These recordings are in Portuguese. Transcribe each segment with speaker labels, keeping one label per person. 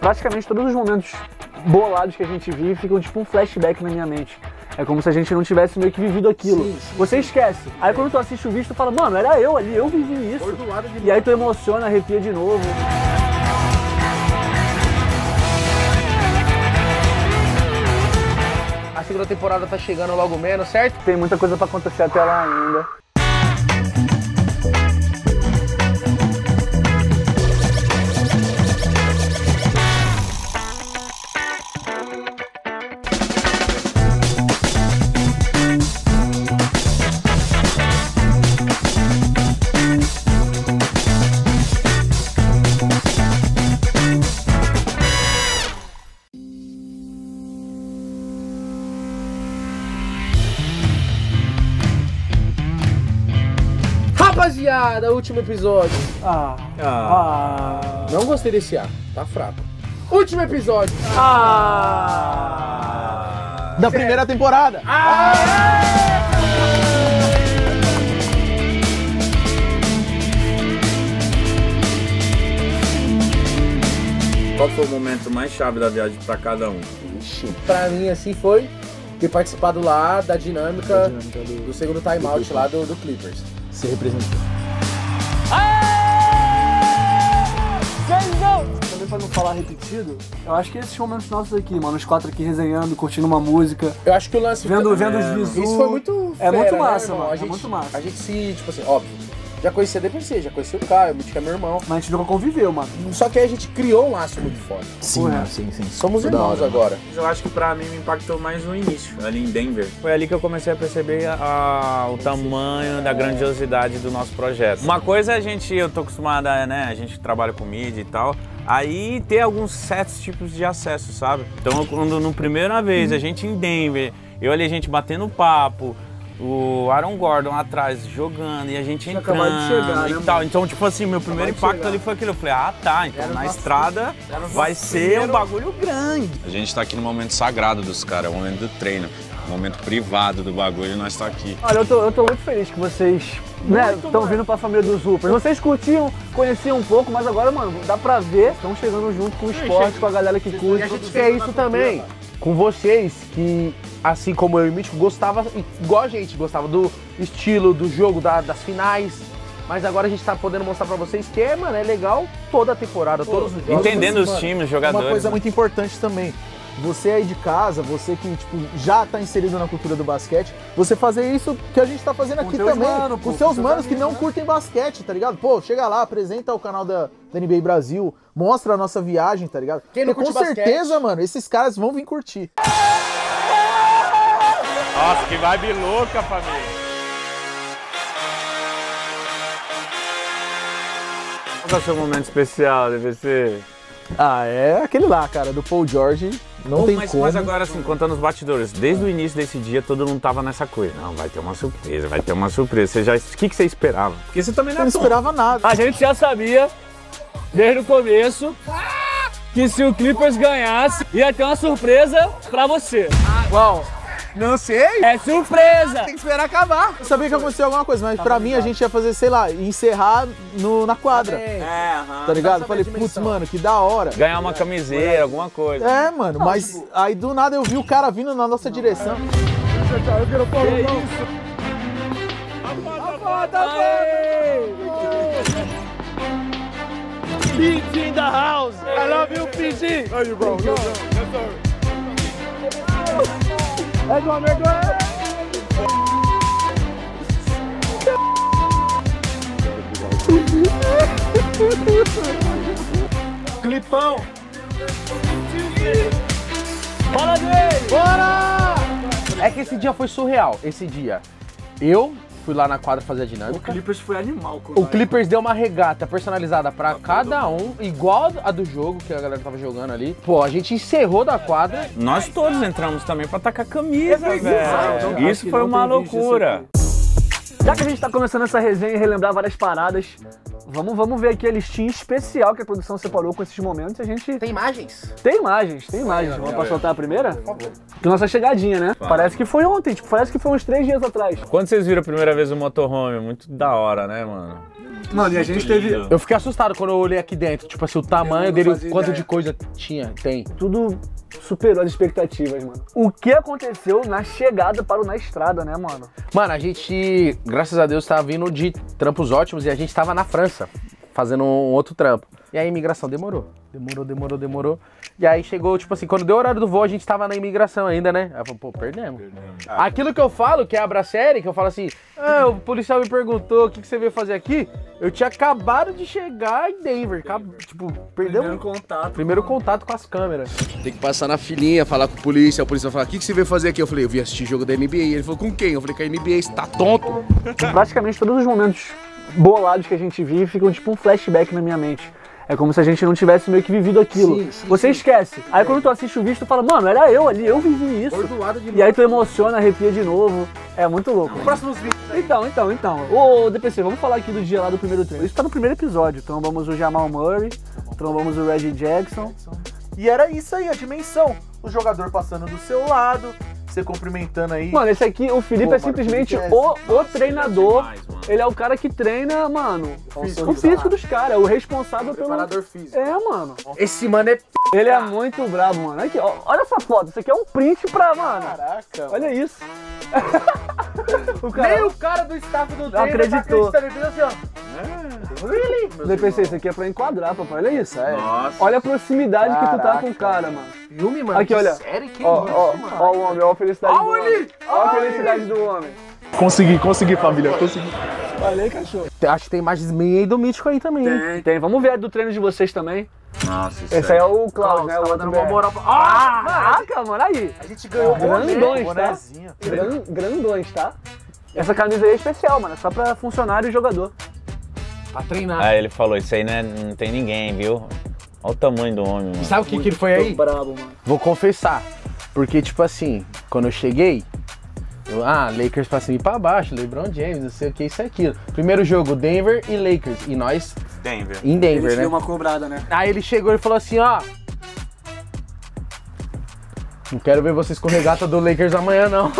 Speaker 1: praticamente todos os momentos bolados que a gente vive ficam tipo um flashback na minha mente. É como se a gente não tivesse meio que vivido aquilo. Sim, você esquece. Aí quando tu assiste o vídeo, tu fala, mano, era eu ali, eu vivi isso. E aí tu emociona, arrepia de novo.
Speaker 2: A segunda temporada tá chegando logo menos, certo?
Speaker 1: Tem muita coisa pra acontecer até lá ainda.
Speaker 2: Rapaziada, último episódio. Não gostei desse ar, tá fraco. Último episódio.
Speaker 3: Da primeira temporada.
Speaker 4: Qual foi o momento mais chave da viagem pra cada um?
Speaker 2: Ixi, pra mim assim foi ter participado lá da dinâmica do segundo timeout lá do Clippers.
Speaker 3: Se representou.
Speaker 1: Também pra não falar repetido, eu acho que esses momentos nossos aqui, mano, os quatro aqui resenhando, curtindo uma música.
Speaker 2: Eu acho que o lance...
Speaker 1: Vendo os visus.
Speaker 2: Isso foi muito fera,
Speaker 1: muito massa,
Speaker 2: né,
Speaker 1: mano.
Speaker 2: é
Speaker 1: muito massa.
Speaker 2: A gente se, tipo assim, óbvio, já conhecia DPC, já conhecia o Caio, o Mitch que é meu irmão.
Speaker 1: Mas a gente nunca conviveu, mano.
Speaker 2: Só que aí a gente criou um laço muito forte.
Speaker 3: Sim, sim.
Speaker 2: Somos irmãos agora.
Speaker 4: Eu acho que pra mim me impactou mais no início, ali em Denver. Foi ali que eu comecei a perceber o tamanho da grandiosidade do nosso projeto. Uma coisa eu tô acostumada, né, a gente trabalha com mídia e tal, aí ter alguns certos tipos de acesso, sabe? Então quando na primeira vez a gente em Denver, eu ali a gente batendo papo, o Aaron Gordon atrás jogando e a gente entrando
Speaker 1: de chegar,
Speaker 4: e
Speaker 1: né,
Speaker 4: tal.
Speaker 1: mano?
Speaker 4: Então, tipo assim, meu primeiro impacto ali foi aquilo. Eu falei, tá, então na estrada vai ser um bagulho grande.
Speaker 5: A gente tá aqui no momento sagrado dos caras, o momento do treino, o momento privado do bagulho e nós tá aqui.
Speaker 1: Olha, eu tô muito feliz que vocês estão vindo pra família dos Hoopers. Vocês curtiam, conheciam um pouco, mas agora, mano, dá pra ver, estão chegando junto com o esporte, com a galera que curte.
Speaker 2: E a gente quer isso também com vocês, que assim como eu e o Mítico gostava, igual a gente, gostava do estilo, do jogo, das finais. Mas agora a gente tá podendo mostrar pra vocês que é legal toda a temporada, todos os jogos.
Speaker 4: Entendendo os times, os jogadores.
Speaker 3: Uma coisa muito importante também. Você aí de casa, você que tipo, já tá inserido na cultura do basquete, você fazer isso que a gente tá fazendo aqui também. Com seus manos que não curtem basquete, tá ligado? Pô, chega lá, apresenta o canal da NBA Brasil, mostra a nossa viagem, tá ligado?
Speaker 2: Quem não
Speaker 3: Porque
Speaker 2: curte
Speaker 3: com certeza, mano, esses caras vão vir curtir.
Speaker 4: Nossa, que vibe louca, família. Qual é o seu momento especial, DVC?
Speaker 3: É aquele lá, cara, do Paul George. Não tem como.
Speaker 4: Mas agora, assim, contando os bastidores, desde o início desse dia, todo mundo tava nessa coisa. Não, vai ter uma surpresa, vai ter uma surpresa. O que você esperava? Porque você também
Speaker 3: não esperava nada.
Speaker 1: A gente já sabia, desde o começo, que se o Clippers ganhasse, ia ter uma surpresa pra você.
Speaker 3: Qual? Não sei.
Speaker 1: É surpresa!
Speaker 3: Tem que esperar acabar. Eu sabia que aconteceu alguma coisa, mas pra mim a gente ia fazer, sei lá, encerrar na quadra. Tá ligado? Falei, putz, mano, que da hora.
Speaker 4: Ganhar uma camiseira, alguma coisa.
Speaker 3: É, mano, mas aí do nada eu vi o cara vindo na nossa direção.
Speaker 1: PG in the house! I love you, PG!
Speaker 6: Love you, bro.
Speaker 1: É do amigo!
Speaker 6: Clipão!
Speaker 1: Fala dele!
Speaker 2: Bora! É que esse dia foi surreal. Esse dia, eu fui lá na quadra fazer a dinâmica.
Speaker 1: O Clippers foi animal.
Speaker 2: O Clippers deu uma regata personalizada pra cada um, igual a do jogo que a galera tava jogando ali. Pô, a gente encerrou da quadra.
Speaker 4: Nós todos entramos também pra tacar camisa, velho. Isso foi uma loucura.
Speaker 1: Já que a gente tá começando essa resenha e relembrar várias paradas, vamos ver aqui a listinha especial que a produção separou com esses momentos. A gente...
Speaker 2: Tem imagens?
Speaker 1: Tem imagens. Vamos pra soltar a primeira? Por favor. Nossa chegadinha, né? Parece que foi ontem, tipo, parece que foi uns 3 dias atrás.
Speaker 4: Quando vocês viram a primeira vez o motorhome? Muito da hora, né, mano?
Speaker 1: Mano, e a gente teve...
Speaker 2: Eu fiquei assustado quando eu olhei aqui dentro, tipo assim, o tamanho dele, quanto de coisa tem.
Speaker 1: Tudo superou as expectativas, mano. O que aconteceu na chegada para o Na Estrada, né, mano?
Speaker 2: Mano, a gente, graças a Deus, tava vindo de trampos ótimos e a gente tava na França, fazendo um outro trampo. E a imigração demorou. E aí chegou, tipo assim, quando deu o horário do voo, a gente tava na imigração ainda, né? Aí eu falei, pô, perdemos. Aquilo que eu falo, que abre a série, que eu falo assim, o policial me perguntou o que você veio fazer aqui, eu tinha acabado de chegar em Denver. Tipo, perdeu primeiro contato com as câmeras.
Speaker 7: Tem que passar na filinha, falar com o policial fala, o que você veio fazer aqui? Eu falei, eu vim assistir jogo da NBA. Ele falou, com quem? Eu falei, com a NBA, você tá tonto?
Speaker 1: Praticamente todos os momentos bolados que a gente vive ficam tipo um flashback na minha mente. É como se a gente não tivesse meio que vivido aquilo. Você esquece. Aí quando tu assiste o vídeo, tu fala, mano, era eu ali, eu vivi isso. E aí tu emociona, arrepia de novo. É muito louco.
Speaker 2: Próximos vídeos.
Speaker 1: Então. Ô, DPC, vamos falar aqui do dia lá do primeiro treino. Isso tá no primeiro episódio. Trombamos o Jamal Murray, trombamos o Reggie Jackson.
Speaker 3: E era isso aí, a dimensão. O jogador passando do seu lado, você cumprimentando aí.
Speaker 1: Mano, esse aqui, o Felipe é simplesmente o treinador. Ele é o cara que treina, mano, o físico dos caras, é o responsável pelo...
Speaker 3: Preparador físico.
Speaker 1: É, mano.
Speaker 2: Esse mano é...
Speaker 1: Ele é muito brabo, mano. Aqui, ó, olha essa foto, isso aqui é um print pra, mano.
Speaker 3: Caraca.
Speaker 1: Olha isso.
Speaker 2: Nem o cara do staff do treino
Speaker 1: acreditou.
Speaker 2: Tá acreditando, ele fez assim, ó. Really?
Speaker 1: DPC, isso aqui é pra enquadrar, papai. Olha isso.
Speaker 4: Nossa.
Speaker 1: Olha a proximidade que tu tá com o cara, mano.
Speaker 2: Filme, mano.
Speaker 1: Aqui, olha.
Speaker 2: Sério? Que
Speaker 1: Ó o homem, ó a felicidade do homem. Ó a felicidade do homem.
Speaker 3: Consegui, família, consegui.
Speaker 1: Valeu, cachorro.
Speaker 2: Acho que tem imagens meio do Mítico aí também.
Speaker 1: Tem. Vamos ver a do treino de vocês também.
Speaker 4: Nossa,
Speaker 1: Esse aí é o Klaus, né? O outro moral pra... Caraca, mano, aí.
Speaker 3: A gente ganhou
Speaker 1: grandões, tá? Grandões, tá? Essa camisa aí é especial, mano. É só pra funcionário e jogador.
Speaker 2: Pra treinar.
Speaker 4: Aí ele falou, isso aí não tem ninguém, viu? Olha o tamanho do homem, mano.
Speaker 2: Sabe o que ele foi aí?
Speaker 1: Brabo, mano.
Speaker 2: Vou confessar. Porque, tipo assim, quando eu cheguei, Lakers pra cima e pra baixo, LeBron James, não sei o que, isso e aquilo. Primeiro jogo, Denver e Lakers. E nós em Denver, né?
Speaker 1: Deu uma cobrada, né?
Speaker 2: Aí ele chegou e falou assim, ó... Não quero ver você com regata do Lakers amanhã, não.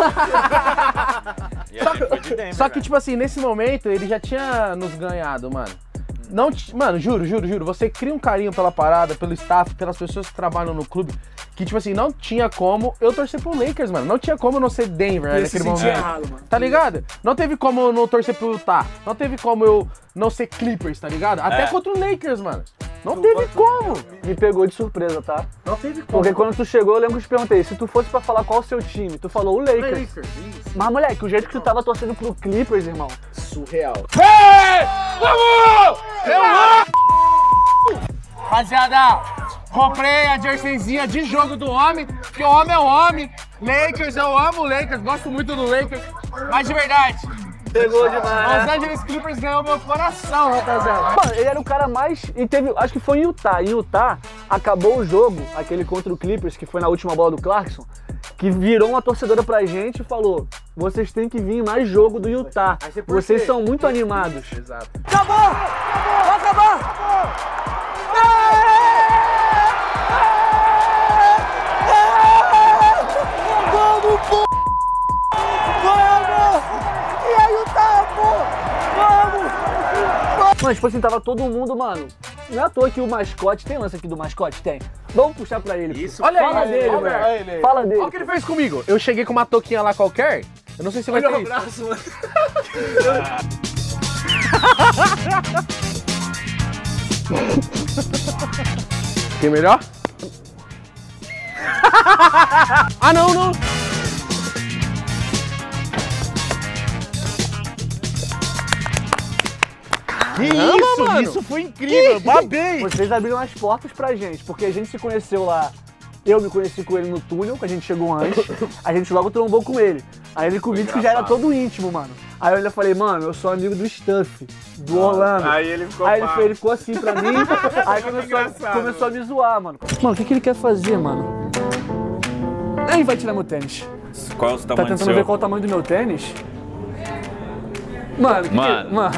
Speaker 2: Só que, tipo assim, nesse momento, ele já tinha nos ganhado, mano. Não, mano, juro, você cria um carinho pela parada, pelo staff, pelas pessoas que trabalham no clube, que, tipo assim, não tinha como eu torcer pro Lakers, mano. Não tinha como eu não ser Denver, né, naquele momento.
Speaker 1: Errado, mano.
Speaker 2: Tá ligado? Não teve como eu não torcer pro Utah. Não teve como eu não ser Clippers, tá ligado? Até contra o Lakers, mano. Não teve como.
Speaker 1: Me pegou de surpresa, tá?
Speaker 2: Não teve como.
Speaker 1: Porque quando tu chegou, eu lembro que eu te perguntei, se tu fosse pra falar qual o seu time, tu falou o Lakers. Mas, moleque, o jeito que tu tava torcendo pro Clippers, irmão.
Speaker 3: Surreal.
Speaker 2: Vamos! Eu amo! Rapaziada, comprei a jerseyzinha de jogo do homem, porque o homem é o homem. Lakers, eu amo o Lakers, gosto muito do Lakers. Mas de verdade,
Speaker 1: Pegou demais.
Speaker 2: Los Angeles Clippers ganhou meu coração, rapaziada.
Speaker 1: Mano, ele era o cara mais... E teve... Acho que foi em Utah. Em Utah, acabou o jogo, aquele contra o Clippers, que foi na última bola do Clarkson, que virou uma torcedora pra gente e falou: vocês têm que vir mais jogo do Utah. Vocês são muito animados.
Speaker 2: Exato.
Speaker 1: Acabou! Vai acabar! Vamos, pô! Vamos! E aí, Utah, pô! Vamos! Mas, tipo assim, tava todo mundo, mano. Não é à toa que o mascote, tem lance aqui do mascote? Tem. Vamos puxar pra ele.
Speaker 4: Isso,
Speaker 1: olha
Speaker 2: fala
Speaker 1: aí,
Speaker 2: dele,
Speaker 1: velho. Fala dele.
Speaker 2: Olha o que ele fez comigo. Eu cheguei com uma touquinha lá qualquer. Eu não sei se vai ter isso.
Speaker 1: Braço, mano.
Speaker 2: Quem melhor? Ah, não, não.
Speaker 3: Que isso, mano. Isso foi incrível, babei.
Speaker 1: Vocês abriram as portas pra gente, porque a gente se conheceu lá. Eu me conheci com ele no túnel, que a gente chegou antes. A gente logo trombou com ele. Aí ele comigo que já era todo íntimo, mano. Aí eu ainda falei, mano, eu sou amigo do Stuff, do Orlando.
Speaker 4: Aí ele ficou
Speaker 1: ele ficou assim pra mim, aí começou a me zoar, mano. Mano, o que ele quer fazer, mano? Aí vai tirar meu tênis.
Speaker 4: Qual é o tamanho
Speaker 1: Tá tentando ver qual é o tamanho do meu tênis? Mano, mano.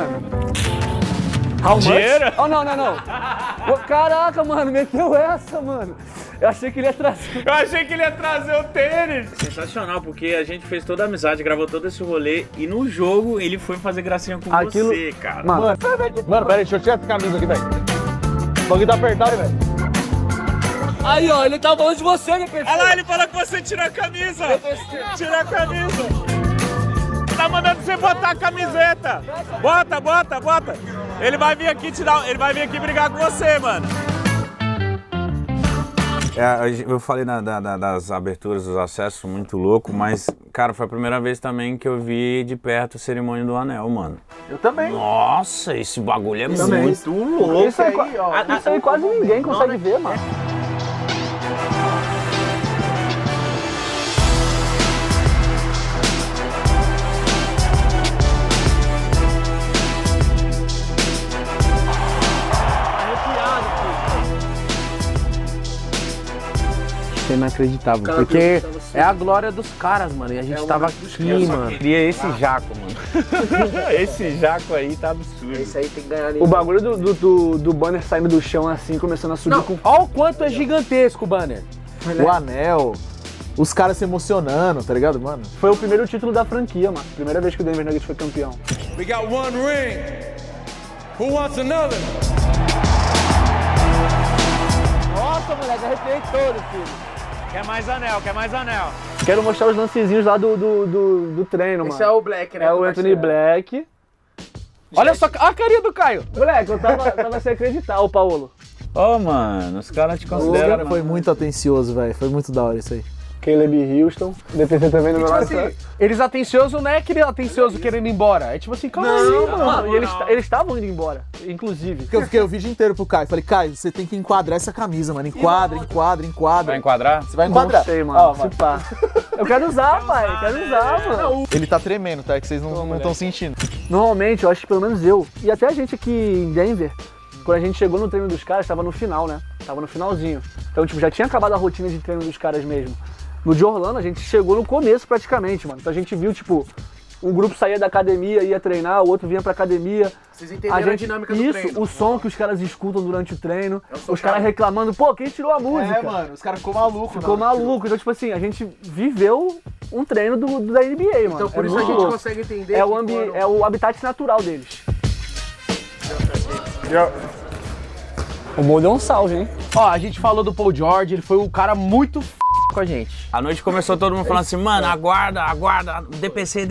Speaker 1: How much?
Speaker 4: Dinheiro?
Speaker 1: Oh, não. Caraca, mano, meteu essa, mano. Eu achei que ele ia trazer.
Speaker 4: Eu achei que ele ia trazer o tênis. Sensacional, porque a gente fez toda a amizade, gravou todo esse rolê e no jogo ele foi fazer gracinha com você, cara.
Speaker 2: Mano, pera aí, deixa eu tirar a camisa aqui, velho. O bagulho tá apertado, velho.
Speaker 1: Aí, ó, ele tá falando de você, né,
Speaker 4: Olha lá, ele fala que você tira a camisa. Tira a camisa. Tá mandando você botar a camiseta. Bota. Ele vai vir aqui ele vai vir aqui brigar com você, mano. Eu falei das aberturas, dos acessos, muito louco, mas, cara, foi a primeira vez também que eu vi de perto a cerimônia do anel, mano.
Speaker 3: Eu também.
Speaker 4: Nossa, esse bagulho é muito
Speaker 1: louco. Isso aí quase ninguém consegue ver, mano.
Speaker 2: Inacreditável, porque é a glória dos caras, mano, e a gente tava aqui, mano.
Speaker 4: Eu queria esse jaco, mano. Esse jaco aí tá absurdo.
Speaker 3: Esse aí tem que ganhar.
Speaker 1: O bagulho do banner saindo do chão assim, começando a subir com...
Speaker 2: Olha o quanto é gigantesco o banner.
Speaker 3: O anel, os caras se emocionando, tá ligado, mano?
Speaker 1: Foi o primeiro título da franquia, mano. Primeira vez que o Denver Nuggets foi campeão.
Speaker 6: We got one ring. Who wants another?
Speaker 1: Nossa, moleque, arrepiei todo, filho.
Speaker 4: Quer mais anel.
Speaker 1: Quero mostrar os lancezinhos lá do treino, mano.
Speaker 3: Esse é o Black, né?
Speaker 1: É o Anthony Black.
Speaker 2: Olha só a carinha do Caio.
Speaker 1: Moleque, eu tava sem acreditar, o Paulo.
Speaker 4: Ô, mano, os caras te
Speaker 3: O
Speaker 4: consideram.
Speaker 3: cara foi muito atencioso, velho. Foi muito da hora isso aí.
Speaker 1: Caleb Houston, DPC também no meu lado.
Speaker 2: Eles atenciosos não é aquele atencioso querendo ir embora. É tipo assim, calma aí, mano.
Speaker 1: E eles estavam indo embora, inclusive.
Speaker 3: Porque eu fiquei o vídeo inteiro pro Caio. Falei, Caio, você tem que enquadrar essa camisa, mano. Enquadra.
Speaker 4: Vai enquadrar?
Speaker 3: Você vai enquadrar.
Speaker 1: Não sei, mano. Se pá. Eu quero usar, pai. Quero usar, mano.
Speaker 3: Ele tá tremendo, tá? É que vocês não estão sentindo.
Speaker 1: Normalmente, eu acho que pelo menos eu, e até a gente aqui em Denver, quando a gente chegou no treino dos caras, tava no final, né? Tava no finalzinho. Então, tipo, já tinha acabado a rotina de treino dos caras mesmo. No de Orlando, a gente chegou no começo praticamente, mano. Então a gente viu, tipo, um grupo saía da academia, ia treinar, o outro vinha pra academia.
Speaker 3: Vocês entenderam a dinâmica do treino.
Speaker 1: Isso, o som que os caras escutam durante o treino. Os caras reclamando, pô, quem tirou a música?
Speaker 3: É, mano, os caras ficou maluco.
Speaker 1: Ficou maluco. Então, tipo assim, a gente viveu um treino da NBA, mano.
Speaker 3: Então por isso a gente consegue entender
Speaker 1: é o habitat natural deles. O Mo deu um salve, hein?
Speaker 2: Ó, a gente falou do Paul George, ele foi um cara muito com a gente.
Speaker 4: A noite começou todo mundo falando assim, mano, aguarda, DPC.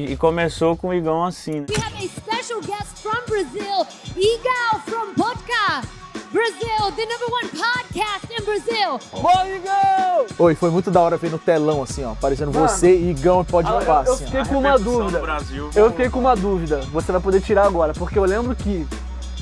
Speaker 4: E começou com o Igão assim.
Speaker 8: We have a special guest from Brazil, Igão from Podcast. Brazil, the #1 podcast in Brazil.
Speaker 1: Bom, Igão!
Speaker 3: Oi, foi muito da hora ver no telão, assim, ó, aparecendo você, Igão e Pode Falar,
Speaker 1: eu
Speaker 3: assim,
Speaker 1: fiquei com uma dúvida. Eu fiquei com uma dúvida. Você vai poder tirar agora, porque eu lembro que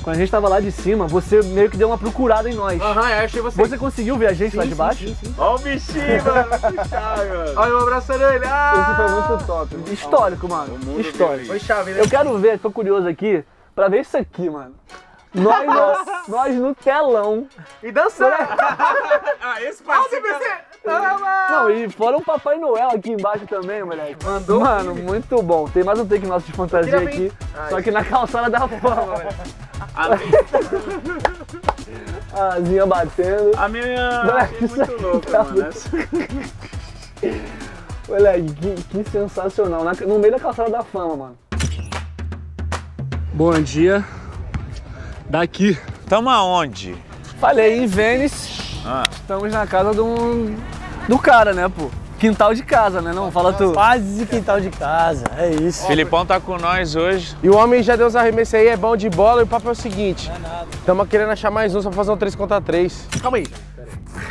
Speaker 1: quando a gente tava lá de cima, você meio que deu uma procurada em nós.
Speaker 3: Aham, eu achei você.
Speaker 1: Você conseguiu ver a gente lá de baixo?
Speaker 3: Sim.
Speaker 4: Ó o bichinho, mano, mano.
Speaker 3: Olha, eu abraçando ele.
Speaker 1: Esse foi muito top. Histórico, mano. Histórico.
Speaker 3: Foi chave, né?
Speaker 1: Eu quero ver, tô curioso aqui, pra ver isso aqui, mano. Nós no telão.
Speaker 3: E dançando.
Speaker 4: Esse parceiro.
Speaker 1: Não, e fora o Papai Noel aqui embaixo também, moleque.
Speaker 3: Mandou.
Speaker 1: Mano, muito bom. Tem mais um take nosso de fantasia aqui, só que na calçada da fama, velho. A Zinha batendo.
Speaker 4: A minha é muito louca, mano.
Speaker 1: Moleque, que sensacional. No meio da calçada da fama, mano. Bom dia. Daqui.
Speaker 4: Tamo aonde?
Speaker 1: Falei, em Venice. Estamos na casa do cara, né, pô? Quintal de casa, né? Não, fala tu.
Speaker 9: Quase quintal de casa, é isso.
Speaker 4: Filipão tá com nós hoje.
Speaker 2: E o homem já deu uns arremessos aí, é bom de bola. E o papo é o seguinte: estamos querendo achar mais um só pra fazer um 3 contra 3. Calma aí.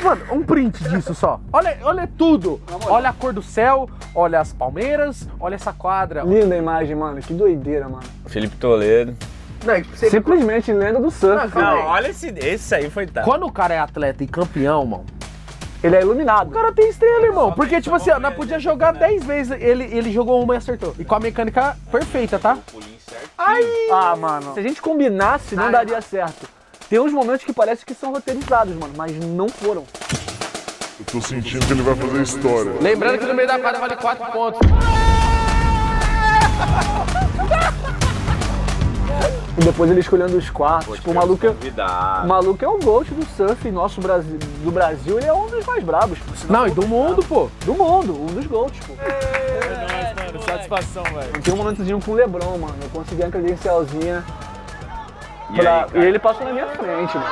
Speaker 2: Mano, um print disso só. Olha tudo. Olha a cor do céu, olha as palmeiras, olha essa quadra.
Speaker 1: Linda a imagem, mano. Que doideira, mano.
Speaker 4: Felipe Toledo.
Speaker 3: Não,
Speaker 1: Simplesmente lenda do surf.
Speaker 4: Não, olha esse aí foi tá.
Speaker 2: Quando o cara é atleta e campeão, mano,
Speaker 1: ele é iluminado.
Speaker 2: o cara tem estrela, irmão. Porque, tipo assim, ó, nós podia jogar 10 vezes, ele jogou uma e acertou. E com a mecânica perfeita, tá?
Speaker 1: Aí! Ah, mano. Se a gente combinasse, não daria certo. Tem uns momentos que parece que são roteirizados, mano, mas não foram.
Speaker 10: Eu tô sentindo que ele vai fazer história.
Speaker 2: Lembrando que no meio da quadra vale 4 pontos.
Speaker 1: E depois ele escolhendo os quartos. Tipo, o maluco é o GOAT do surf nosso do Brasil, ele é um dos mais brabos.
Speaker 2: Não, e do mundo, pô.
Speaker 1: Do mundo, um dos GOATs, pô.
Speaker 4: Mano, satisfação, velho.
Speaker 1: Tem um momentozinho com o LeBron, mano. Eu consegui a credencialzinha. E ele passou na minha frente, mano.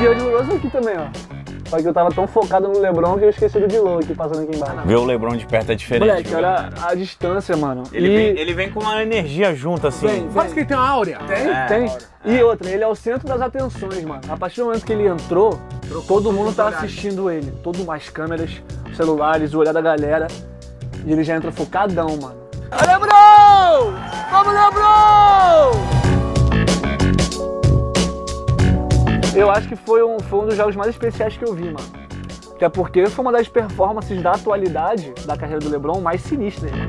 Speaker 1: E o D'Angelo Russell aqui também, ó. Só que eu tava tão focado no LeBron que eu esqueci do D-Lo aqui passando aqui embaixo.
Speaker 4: Ver o LeBron de perto é diferente.
Speaker 1: Moleque, olha a distância, mano.
Speaker 4: Ele vem com uma energia junto, assim.
Speaker 2: Parece que ele tem uma áurea.
Speaker 1: Tem. E outra, ele é o centro das atenções, mano. A partir do momento que ele entrou, todo mundo tá assistindo ele. As câmeras, os celulares, o olhar da galera. E ele já entra focadão, mano. LeBron! Vamos, LeBron! Eu acho que foi um dos jogos mais especiais que eu vi, mano. Até porque foi uma das performances da atualidade da carreira do LeBron mais sinistras, mano.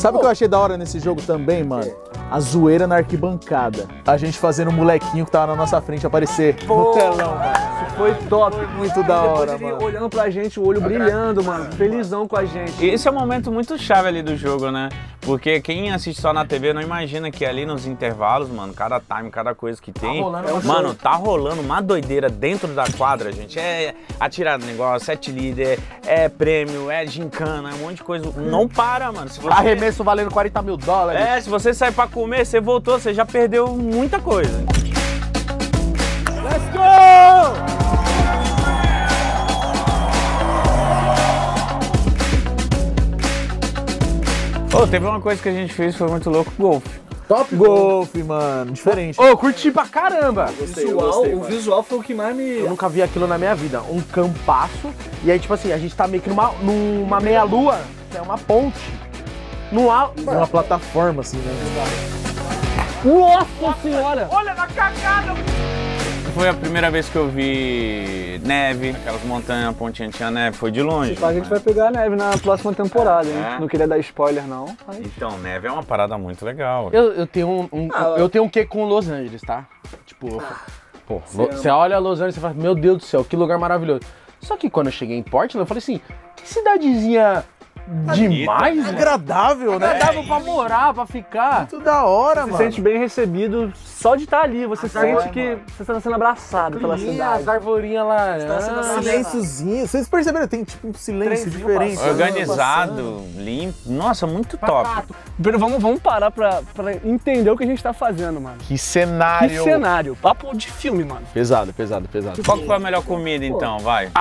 Speaker 3: Sabe o que eu achei da hora nesse jogo também, mano? A zoeira na arquibancada. A gente fazendo o molequinho que tava na nossa frente aparecer no telão, mano.
Speaker 1: Isso foi top.
Speaker 3: Foi muito da hora,
Speaker 1: ele
Speaker 3: mano.
Speaker 1: olhando pra gente, o olho brilhando, mano. Felizão com a gente.
Speaker 4: E esse é um momento muito chave ali do jogo, né? Porque quem assiste só na TV não imagina que ali nos intervalos, mano, cada time, cada coisa que tem, mano, tá rolando uma doideira dentro da quadra, gente. É atirar no negócio, é líder, é prêmio, é gincana, é um monte de coisa. Não para, mano. Se você...
Speaker 2: Arremesso valendo $40 mil.
Speaker 4: Se você sair pra comer, você voltou, você já perdeu muita coisa.
Speaker 2: Let's go!
Speaker 4: Teve uma coisa que a gente fez, foi muito louco, golfe.
Speaker 3: Top golfe, mano. Diferente.
Speaker 2: Curti pra caramba.
Speaker 1: O visual foi o que mais me...
Speaker 2: Eu nunca vi aquilo na minha vida. Um campaço. E aí, tipo assim, a gente tá meio que numa meia-lua, que é uma ponte.
Speaker 3: Uma plataforma, assim, né?
Speaker 1: Nossa senhora!
Speaker 4: Olha na cagada! Foi a primeira vez que eu vi neve, aquelas montanhas, a pontinha tinha neve, foi de longe.
Speaker 1: A gente vai pegar a neve na próxima temporada, hein? Não queria dar spoiler, não. Mas...
Speaker 4: Então, neve é uma parada muito legal.
Speaker 2: Eu tenho eu tenho um quê com Los Angeles, tá? Tipo, você olha Los Angeles e fala, meu Deus do céu, que lugar maravilhoso. Só que quando eu cheguei em Portland, eu falei assim, que cidadezinha demais,
Speaker 3: agradável, né?
Speaker 2: Agradável pra morar, pra ficar.
Speaker 3: Muito da hora, mano.
Speaker 1: Você se sente bem recebido só de estar ali. Você sente que você está sendo abraçado pela cidade.
Speaker 2: As arvorinhas lá.
Speaker 3: Silênciozinho. Vocês perceberam? Tem tipo um silêncio diferente.
Speaker 4: Organizado, limpo. Nossa, muito top.
Speaker 1: Vamos parar pra entender o que a gente tá fazendo, mano.
Speaker 2: Que cenário.
Speaker 1: Que cenário. Papo de filme, mano.
Speaker 3: Pesado.
Speaker 4: Qual que foi a melhor comida, então? Vai.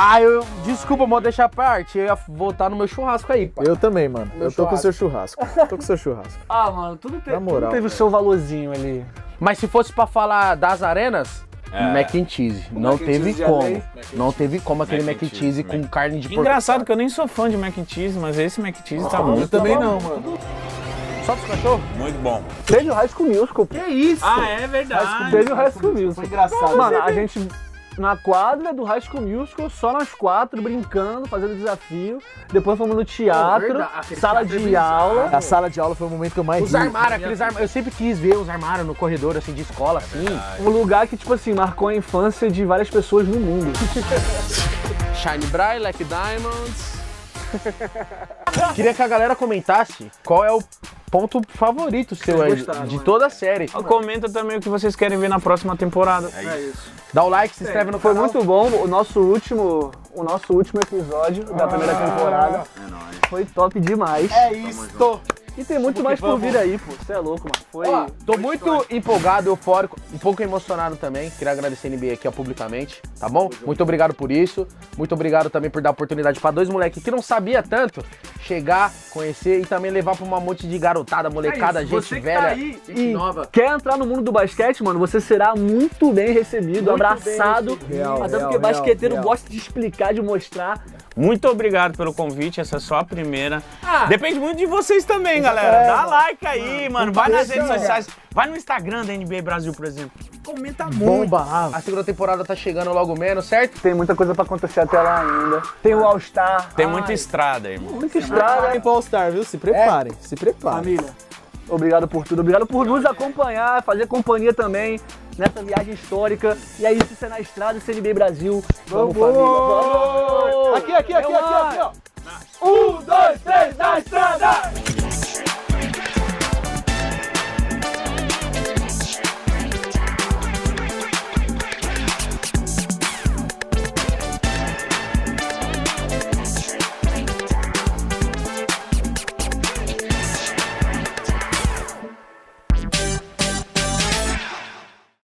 Speaker 2: Desculpa, vou deixar a parte. Eu ia voltar no meu churrasco aí.
Speaker 3: Eu também, mano. Eu tô com o seu churrasco.
Speaker 1: Mano, tudo teve o seu valorzinho ali.
Speaker 2: Mas se fosse pra falar das arenas, mac and cheese. Não teve como. Não teve como aquele mac and cheese com carne de porco.
Speaker 4: Engraçado que eu nem sou fã de mac and cheese, mas esse mac and cheese tá muito.
Speaker 3: Eu também não, mano.
Speaker 2: Só dos cachorros?
Speaker 4: Muito bom.
Speaker 1: Teve o High School Musical.
Speaker 3: Que isso?
Speaker 4: É verdade.
Speaker 1: Teve o High School Musical.
Speaker 3: Foi engraçado.
Speaker 1: Mano, a gente... Na quadra do High School Musical, só nós 4, brincando, fazendo desafio. Depois fomos no teatro, sala de aula.
Speaker 3: A sala de aula foi o momento que eu mais
Speaker 2: Os armários, aqueles armários. Eu sempre quis ver os armários no corredor, assim, de escola, assim.
Speaker 1: Um lugar que, tipo assim, marcou a infância de várias pessoas no mundo.
Speaker 2: Shine Bright Like Diamonds. Queria que a galera comentasse qual é o ponto favorito seu aí, de toda a série.
Speaker 4: Comenta também o que vocês querem ver na próxima temporada.
Speaker 1: É isso.
Speaker 2: Dá o like, se inscreve no canal.
Speaker 1: Foi muito bom o nosso último episódio da primeira temporada.
Speaker 4: É nóis.
Speaker 1: Foi top demais.
Speaker 3: É isto.
Speaker 1: E tem muito mais por vir aí, pô. Você é louco, mano.
Speaker 2: Tô muito empolgado, eufórico, um pouco emocionado também. Queria agradecer a NBA aqui publicamente, tá bom? Muito obrigado por isso. Muito obrigado também por dar oportunidade pra dois moleques que não sabia tanto chegar, conhecer e também levar pra uma monte de garotada, molecada, gente velha, gente nova.
Speaker 1: Quer entrar no mundo do basquete, mano? Você será muito bem recebido, abraçado. Até porque basqueteiro gosta de explicar, de mostrar.
Speaker 4: Muito obrigado pelo convite, essa é só a primeira. Depende muito de vocês também, galera. Dá like aí, mano. Vai nas redes sociais. Vai no Instagram da NBA Brasil, por exemplo. Comenta muito.
Speaker 2: Bomba. A segunda temporada tá chegando logo menos, certo?
Speaker 1: Tem muita coisa pra acontecer até lá ainda. Tem o All-Star.
Speaker 4: Tem muita estrada aí, mano.
Speaker 1: Muita estrada.
Speaker 3: Tem pro All-Star, viu? Se preparem, se preparem.
Speaker 1: Família, obrigado por tudo. Obrigado por nos acompanhar, fazer companhia também nessa viagem histórica. E é isso, você na estrada, CNB Brasil. Vamos, família. Vamos!
Speaker 3: Aqui, ó.
Speaker 1: 1, 2, 3, na estrada!